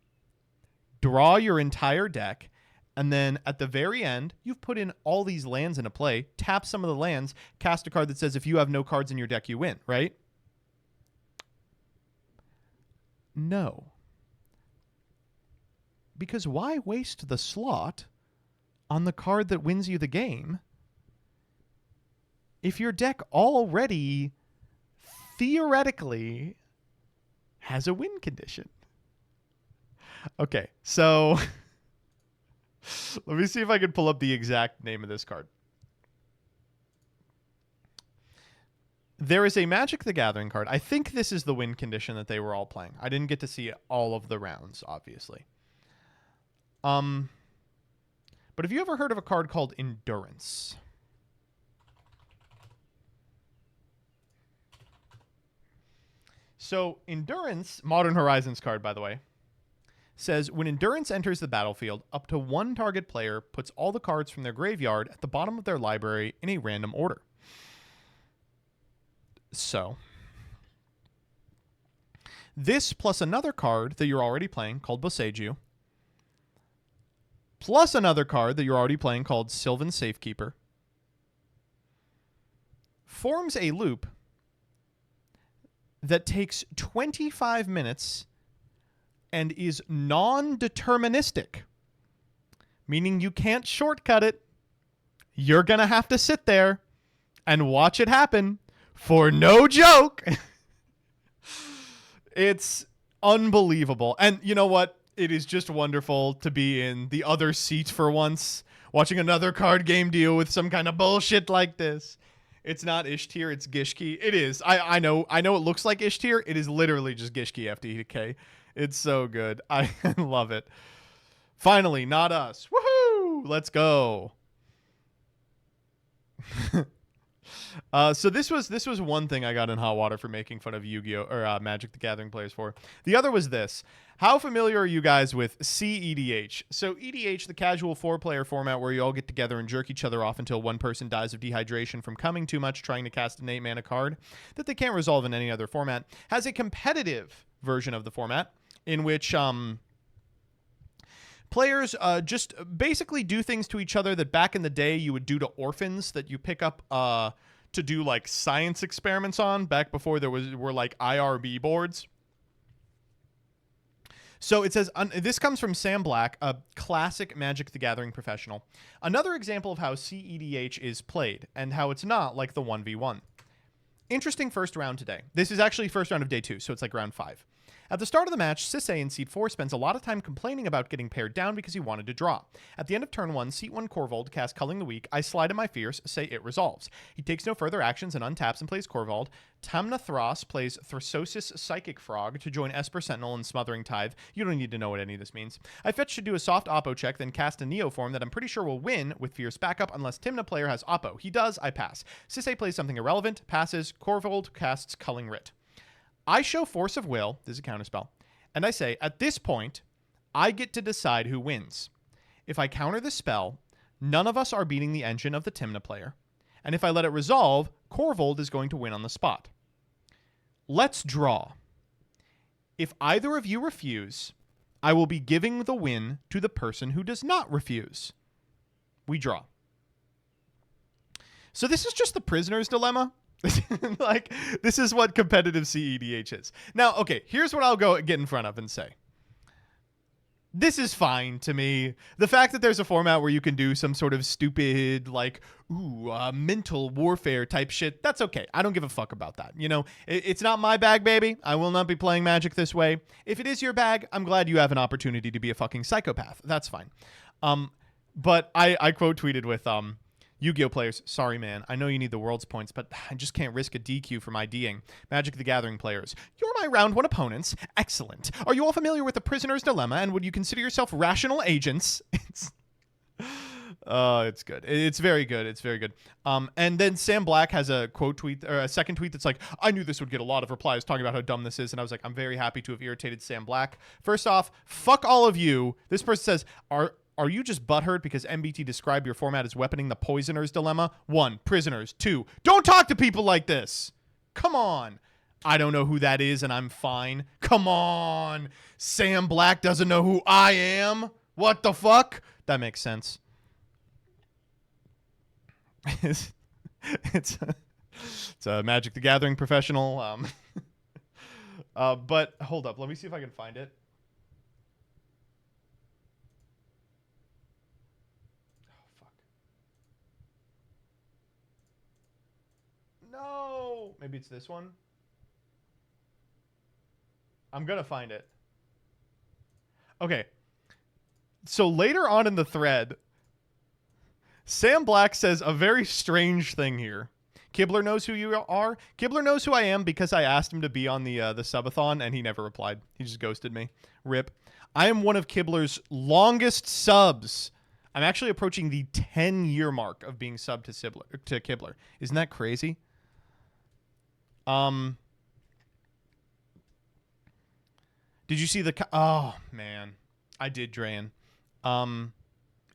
[SPEAKER 1] draw your entire deck, and then at the very end, you've put in all these lands into play, tap some of the lands, cast a card that says if you have no cards in your deck, you win, right? No. Because why waste the slot on the card that wins you the game if your deck already theoretically has a win condition? Okay, so let me see if I can pull up the exact name of this card. There is a Magic the Gathering card. I think this is the win condition that they were all playing. I didn't get to see all of the rounds, obviously. But have you ever heard of a card called Endurance? So Endurance, Modern Horizons card, by the way, says when Endurance enters the battlefield, up to one target player puts all the cards from their graveyard at the bottom of their library in a random order. So this plus another card that you're already playing called Boseiju, plus another card that you're already playing called Sylvan Safekeeper, forms a loop that takes 25 minutes and is non-deterministic, meaning you can't shortcut it. You're going to have to sit there and watch it happen for no joke. It's unbelievable. And you know what? It is just wonderful to be in the other seat for once, watching another card game deal with some kind of bullshit like this. It's not Ishtir, it's Gishki. It is. I know it looks like Ishtir. It is literally just Gishki FTK. It's so good. I love it. Finally, not us. Woohoo! Let's go. So this was one thing I got in hot water for making fun of Yu-Gi-Oh! Or Magic the Gathering players for. The other was this. How familiar are you guys with CEDH? So EDH, the casual 4-player format where you all get together and jerk each other off until one person dies of dehydration from coming too much trying to cast an 8-mana card that they can't resolve in any other format, has a competitive version of the format in which players just basically do things to each other that back in the day you would do to orphans that you pick up to do like science experiments on back before were like IRB boards. So it says, this comes from Sam Black, a classic Magic the Gathering professional. Another example of how CEDH is played and how it's not like the 1v1. Interesting first round today. This is actually first round of day 2, so it's like round 5. At the start of the match, Sisse in Seat 4 spends a lot of time complaining about getting paired down because he wanted to draw. At the end of turn 1, Seat 1 Corvold casts Culling the Weak. I slide in my Fierce, say it resolves. He takes no further actions and untaps and plays Corvold. Tamna Thras plays Thrasosis Psychic Frog to join Esper Sentinel and Smothering Tithe. You don't need to know what any of this means. I fetch to do a soft Oppo check, then cast a Neo form that I'm pretty sure will win with Fierce backup unless Timna player has Oppo. He does, I pass. Sisse plays something irrelevant, passes, Corvold casts Culling Writ. I show Force of Will, this is a counterspell, and I say, at this point, I get to decide who wins. If I counter the spell, none of us are beating the engine of the Timna player. And if I let it resolve, Corvold is going to win on the spot. Let's draw. If either of you refuse, I will be giving the win to the person who does not refuse. We draw. So this is just the prisoner's dilemma. Like, this is what competitive CEDH is. Now, okay, here's what I'll get in front of and say. This is fine to me. The fact that there's a format where you can do some sort of stupid, like, mental warfare type shit, that's okay. I don't give a fuck about that. You know, it's not my bag, baby. I will not be playing Magic this way. If it is your bag, I'm glad you have an opportunity to be a fucking psychopath. That's fine. But I quote tweeted with, Yu-Gi-Oh! Players, sorry man, I know you need the world's points, but I just can't risk a DQ from IDing. Magic the Gathering players, you're my round 1 opponents. Excellent. Are you all familiar with the prisoner's dilemma, and would you consider yourself rational agents? It's good. It's very good. It's very good. And then Sam Black has a quote tweet, or a second tweet that's like, I knew this would get a lot of replies talking about how dumb this is, and I was like, I'm very happy to have irritated Sam Black. First off, fuck all of you. This person says, Are you just butthurt because MBT described your format as weaponing the poisoner's dilemma? 1, prisoners. 2, don't talk to people like this. Come on. I don't know who that is and I'm fine. Come on. Sam Black doesn't know who I am. What the fuck? That makes sense. It's a Magic the Gathering professional. But hold up. Let me see if I can find it. No, maybe it's this one. I'm gonna find it. Okay. So later on in the thread, Sam Black says a very strange thing here. Kibler knows who you are. Kibler knows who I am because I asked him to be on the subathon and he never replied. He just ghosted me. RIP. I am one of Kibler's longest subs. I'm actually approaching the 10-year mark of being subbed to Kibler. Isn't that crazy? Did you see the... Oh, man. I did, Drayan.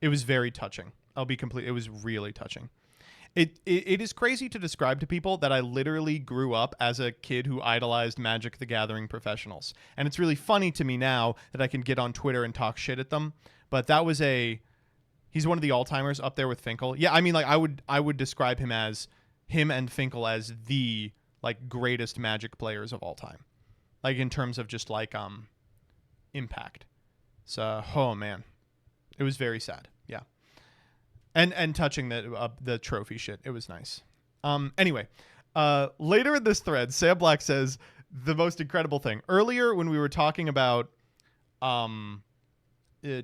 [SPEAKER 1] It was very touching. I'll be complete. It was really touching. It is crazy to describe to people that I literally grew up as a kid who idolized Magic the Gathering professionals. And it's really funny to me now that I can get on Twitter and talk shit at them. But that was he's one of the all-timers up there with Finkel. Yeah, I mean, like, I would describe him and Finkel as the, like, greatest Magic players of all time. Like, in terms of just, like, impact. So, oh, man. It was very sad. Yeah. And touching the trophy shit. It was nice. Anyway, later in this thread, Sam Black says the most incredible thing. Earlier, when we were talking about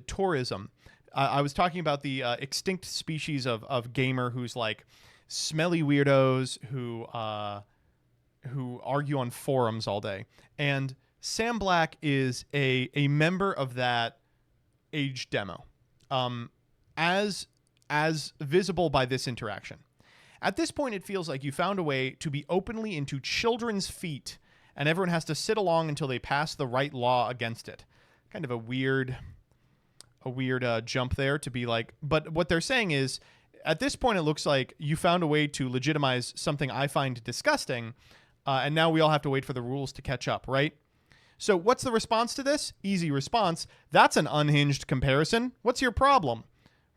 [SPEAKER 1] tourism, I was talking about the extinct species of gamer who's like smelly weirdos who argue on forums all day. And Sam Black is a member of that age demo. As visible by this interaction. At this point, it feels like you found a way to be openly into children's feet, and everyone has to sit along until they pass the right law against it. Kind of a weird jump there to be like, but what they're saying is, at this point, it looks like you found a way to legitimize something I find disgusting, and now we all have to wait for the rules to catch up, right? So what's the response to this? Easy response. That's an unhinged comparison. What's your problem?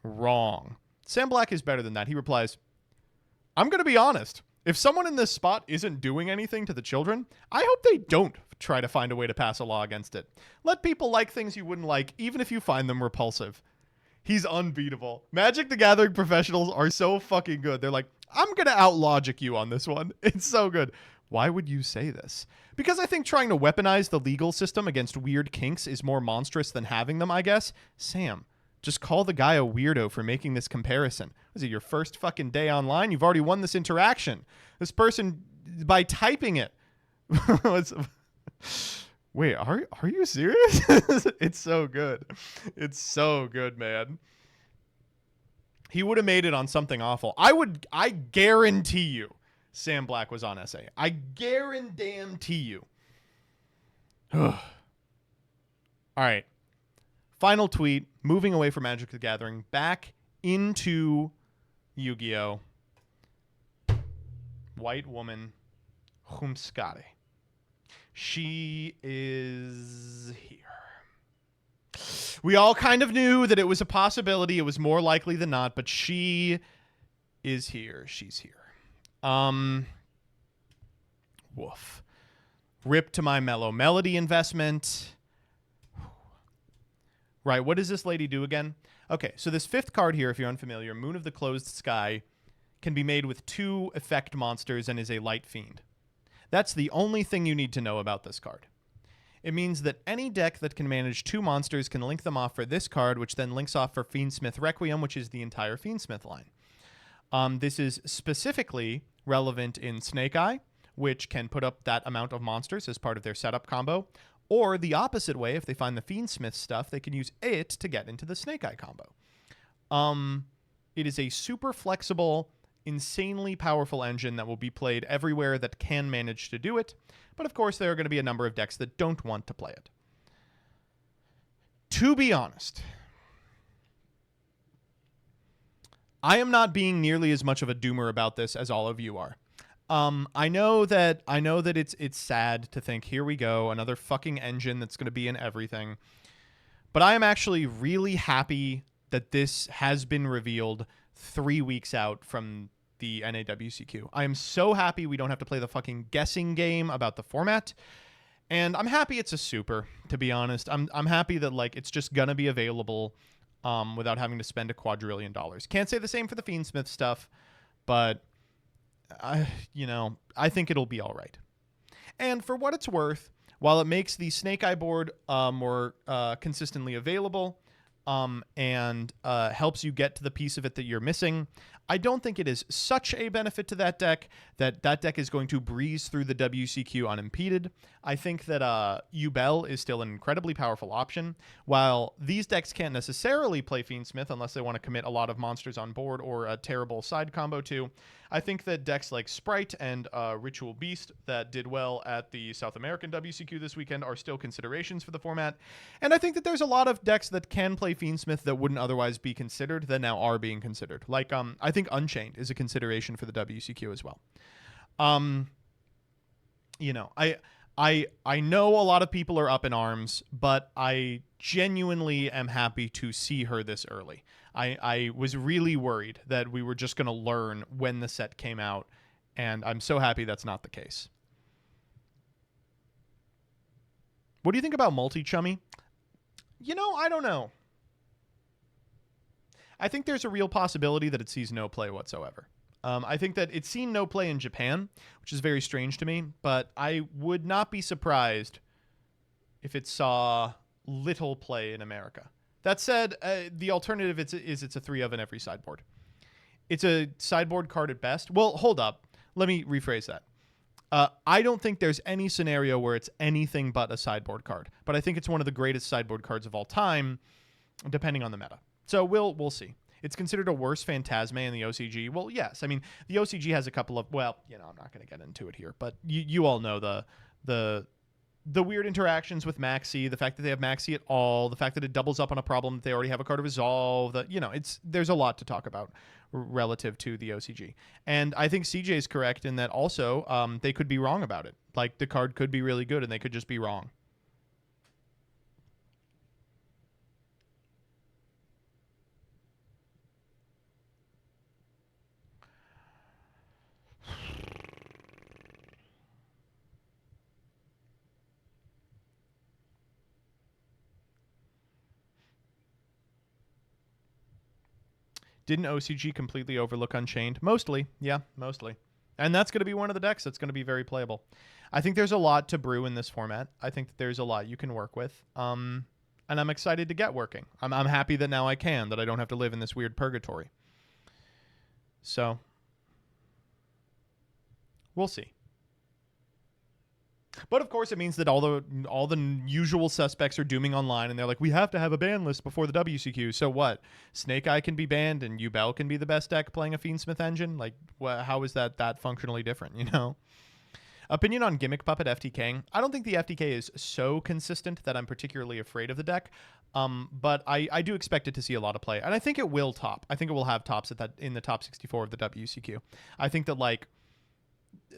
[SPEAKER 1] Wrong. Sam Black is better than that. He replies, I'm going to be honest. If someone in this spot isn't doing anything to the children, I hope they don't try to find a way to pass a law against it. Let people like things you wouldn't like, even if you find them repulsive. He's unbeatable. Magic the Gathering professionals are so fucking good. They're like, I'm going to out-logic you on this one. It's so good. Why would you say this? Because I think trying to weaponize the legal system against weird kinks is more monstrous than having them, I guess. Sam, just call the guy a weirdo for making this comparison. Was it your first fucking day online? You've already won this interaction. This person, by typing it. Wait, are you serious? It's so good. It's so good, man. He would have made it on something awful. I guarantee you Sam Black was on SA. I guarantee you. All right. Final tweet, moving away from Magic the Gathering, back into Yu-Gi-Oh! White woman, Humskade. She is here. We all kind of knew that it was a possibility. It was more likely than not, but she is here. She's here. Woof. Rip to my Mellow Melody investment. Right, what does this lady do again? Okay, so this fifth card here, if you're unfamiliar, Moon of the Closed Sky, can be made with 2 effect monsters and is a light fiend. That's the only thing you need to know about this card. It means that any deck that can manage 2 monsters can link them off for this card, which then links off for Fiend Smith Requiem, which is the entire Fiend Smith line. This is specifically relevant in Snake Eye, which can put up that amount of monsters as part of their setup combo. Or the opposite way, if they find the Fiend Smith stuff, they can use it to get into the Snake Eye combo. It is a super flexible, insanely powerful engine that will be played everywhere that can manage to do it. But of course, there are going to be a number of decks that don't want to play it. To be honest, I am not being nearly as much of a doomer about this as all of you are. I know that it's sad to think, here we go, another fucking engine that's going to be in everything. But I am actually really happy that this has been revealed 3 weeks out from the NAWCQ. I am so happy we don't have to play the fucking guessing game about the format. And I'm happy it's a super, to be honest. I'm happy that like it's just gonna be available without having to spend $1 quadrillion. Can't say the same for the Fiend Smith stuff, but I think it'll be all right. And for what it's worth, while it makes the Snake Eye board more consistently available and helps you get to the piece of it that you're missing, I don't think it is such a benefit to that deck that deck is going to breeze through the WCQ unimpeded. I think that Ubel is still an incredibly powerful option. While these decks can't necessarily play Fiend Smith unless they want to commit a lot of monsters on board or a terrible side combo too, I think that decks like Sprite and Ritual Beast that did well at the South American WCQ this weekend are still considerations for the format. And I think that there's a lot of decks that can play Fiend Smith that wouldn't otherwise be considered that now are being considered. Like, I think Unchained is a consideration for the WCQ as well. I know a lot of people are up in arms, but I genuinely am happy to see her this early. I was really worried that we were just going to learn when the set came out, and I'm so happy that's not the case. What do you think about Multi-Chummy? I don't know. I think there's a real possibility that it sees no play whatsoever. I think that it's seen no play in Japan, which is very strange to me, but I would not be surprised if it saw little play in America. That said, the alternative is it's a 3 of in every sideboard. It's a sideboard card at best. Well, hold up. Let me rephrase that. I don't think there's any scenario where it's anything but a sideboard card, but I think it's one of the greatest sideboard cards of all time, depending on the meta. So we'll see. It's considered a worse Phantasme in the OCG. Well, yes. I mean, the OCG has a couple of, I'm not going to get into it here, but you all know the weird interactions with Maxi, the fact that they have Maxi at all, the fact that it doubles up on a problem that they already have a card to resolve, there's a lot to talk about relative to the OCG. And I think CJ is correct in that also they could be wrong about it. Like, the card could be really good and they could just be wrong. Didn't OCG completely overlook Unchained? Mostly. Yeah, mostly. And that's going to be one of the decks that's going to be very playable. I think there's a lot to brew in this format. I think that there's a lot you can work with. And I'm excited to get working. I'm happy that now I can, that I don't have to live in this weird purgatory. So, we'll see. But of course, it means that all the usual suspects are dooming online, and they're like, we have to have a ban list before the WCQ. So what? Snake Eye can be banned, and Ubel can be the best deck playing a Fiend Smith engine? Like, how is that functionally different, you know? Opinion on Gimmick Puppet FTKing. I don't think the FTK is so consistent that I'm particularly afraid of the deck, but I do expect it to see a lot of play, and I think it will top. I think it will have tops in the top 64 of the WCQ. I think that, like,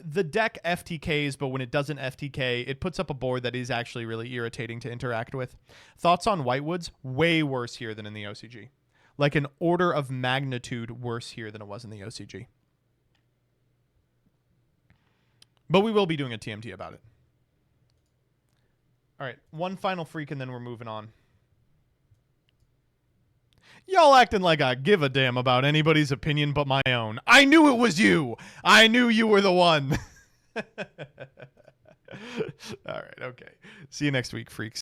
[SPEAKER 1] the deck FTKs, but when it doesn't FTK, it puts up a board that is actually really irritating to interact with. Thoughts on Whitewoods? Way worse here than in the OCG. Like an order of magnitude worse here than it was in the OCG. But we will be doing a TMT about it. All right, one final freak and then we're moving on. Y'all acting like I give a damn about anybody's opinion but my own. I knew it was you. I knew you were the one. All right, okay. See you next week, freaks.